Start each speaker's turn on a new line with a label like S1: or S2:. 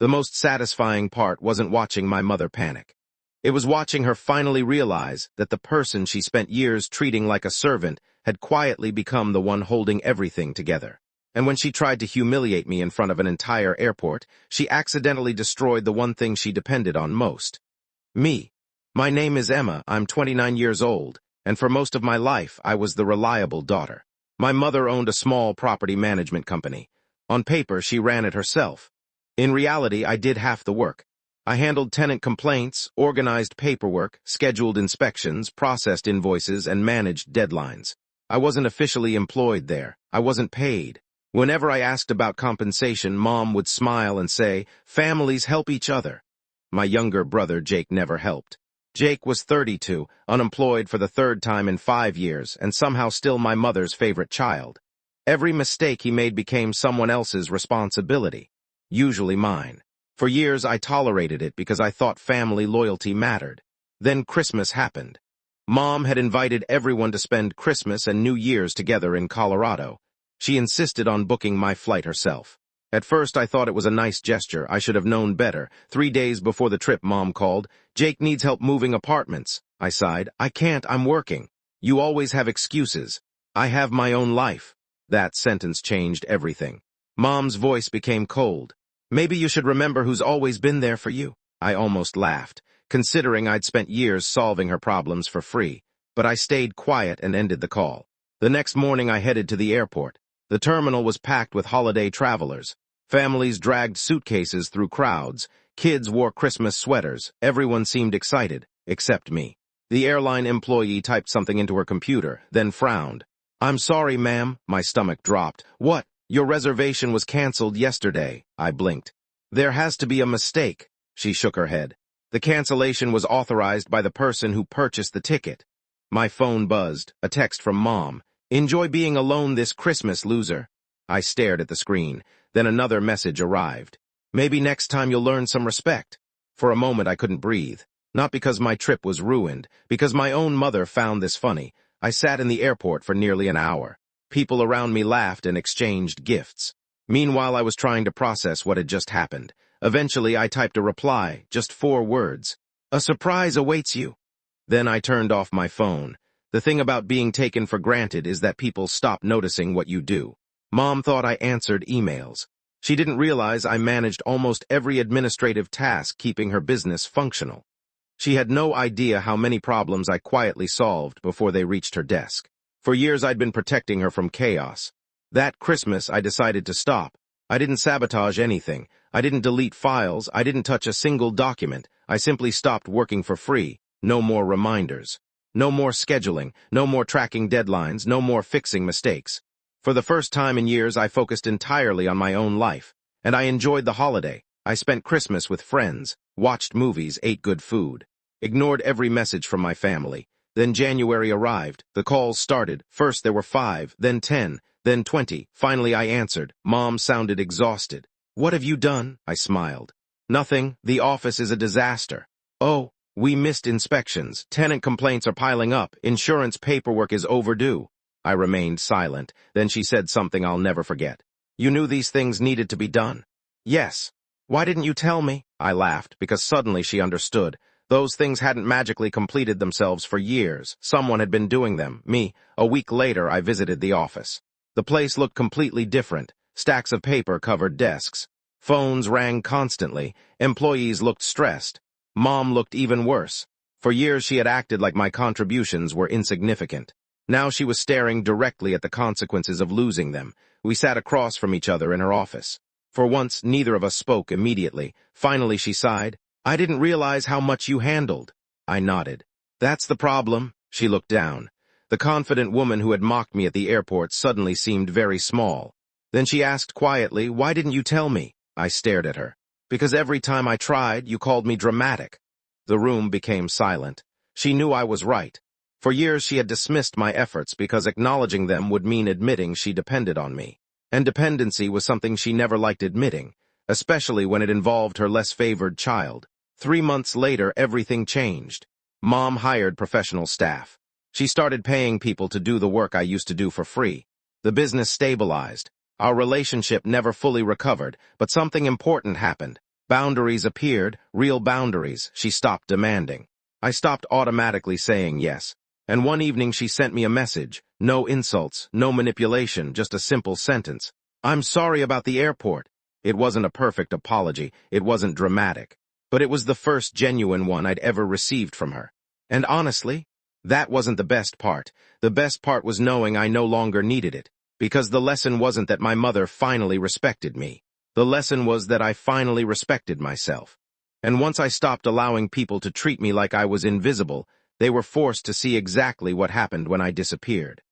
S1: The most satisfying part wasn't watching my mother panic. It was watching her finally realize that the person she spent years treating like a servant had quietly become the one holding everything together. And when she tried to humiliate me in front of an entire airport, she accidentally destroyed the one thing she depended on most. Me. My name is Emma, I'm 29 years old, and for most of my life I was the reliable daughter. My mother owned a small property management company. On paper, she ran it herself. In reality, I did half the work. I handled tenant complaints, organized paperwork, scheduled inspections, processed invoices, and managed deadlines. I wasn't officially employed there. I wasn't paid. Whenever I asked about compensation, Mom would smile and say, "Families help each other." My younger brother, Jake, never helped. Jake was 32, unemployed for the third time in 5 years, and somehow still my mother's favorite child. Every mistake he made became someone else's responsibility, usually mine. For years, I tolerated it because I thought family loyalty mattered. Then Christmas happened. Mom had invited everyone to spend Christmas and New Year's together in Colorado. She insisted on booking my flight herself. At first, I thought it was a nice gesture. I should have known better. 3 days before the trip, Mom called. "Jake needs help moving apartments." I sighed. "I can't, I'm working." "You always have excuses." "I have my own life." That sentence changed everything. Mom's voice became cold. "Maybe you should remember who's always been there for you." I almost laughed, considering I'd spent years solving her problems for free. But I stayed quiet and ended the call. The next morning, I headed to the airport. The terminal was packed with holiday travelers. Families dragged suitcases through crowds. Kids wore Christmas sweaters. Everyone seemed excited, except me. The airline employee typed something into her computer, then frowned. "I'm sorry, ma'am." My stomach dropped. "What? Your reservation was canceled yesterday." I blinked. "There has to be a mistake." She shook her head. "The cancellation was authorized by the person who purchased the ticket." My phone buzzed, a text from Mom. "Enjoy being alone this Christmas, loser." I stared at the screen. Then another message arrived. "Maybe next time you'll learn some respect." For a moment I couldn't breathe. Not because my trip was ruined, because my own mother found this funny. I sat in the airport for nearly an hour. People around me laughed and exchanged gifts. Meanwhile, I was trying to process what had just happened. Eventually, I typed a reply, just 4 words. "A surprise awaits you." Then I turned off my phone. The thing about being taken for granted is that people stop noticing what you do. Mom thought I answered emails. She didn't realize I managed almost every administrative task keeping her business functional. She had no idea how many problems I quietly solved before they reached her desk. For years I'd been protecting her from chaos. That Christmas I decided to stop. I didn't sabotage anything. I didn't delete files. I didn't touch a single document. I simply stopped working for free. No more reminders. No more scheduling. No more tracking deadlines. No more fixing mistakes. For the first time in years, I focused entirely on my own life. And I enjoyed the holiday. I spent Christmas with friends, watched movies, ate good food, ignored every message from my family. Then January arrived. The calls started. First there were 5, then 10, then 20. Finally I answered. Mom sounded exhausted. "What have you done?" I smiled. "Nothing. The office is a disaster." "Oh, we missed inspections. Tenant complaints are piling up. Insurance paperwork is overdue." I remained silent. Then she said something I'll never forget. "You knew these things needed to be done." "Yes." "Why didn't you tell me?" I laughed, because suddenly she understood. Those things hadn't magically completed themselves for years. Someone had been doing them, me. A week later, I visited the office. The place looked completely different. Stacks of paper covered desks. Phones rang constantly. Employees looked stressed. Mom looked even worse. For years, she had acted like my contributions were insignificant. Now she was staring directly at the consequences of losing them. We sat across from each other in her office. For once, neither of us spoke immediately. Finally, she sighed. "I didn't realize how much you handled." I nodded. "That's the problem." She looked down. The confident woman who had mocked me at the airport suddenly seemed very small. Then she asked quietly, "Why didn't you tell me?" I stared at her. "Because every time I tried, you called me dramatic." The room became silent. She knew I was right. For years, she had dismissed my efforts because acknowledging them would mean admitting she depended on me. And dependency was something she never liked admitting, especially when it involved her less favored child. 3 months later, everything changed. Mom hired professional staff. She started paying people to do the work I used to do for free. The business stabilized. Our relationship never fully recovered, but something important happened. Boundaries appeared, real boundaries. She stopped demanding. I stopped automatically saying yes. And one evening she sent me a message. No insults, no manipulation, just a simple sentence. "I'm sorry about the airport." It wasn't a perfect apology. It wasn't dramatic. But it was the first genuine one I'd ever received from her. And honestly, that wasn't the best part. The best part was knowing I no longer needed it. Because the lesson wasn't that my mother finally respected me. The lesson was that I finally respected myself. And once I stopped allowing people to treat me like I was invisible, they were forced to see exactly what happened when I disappeared.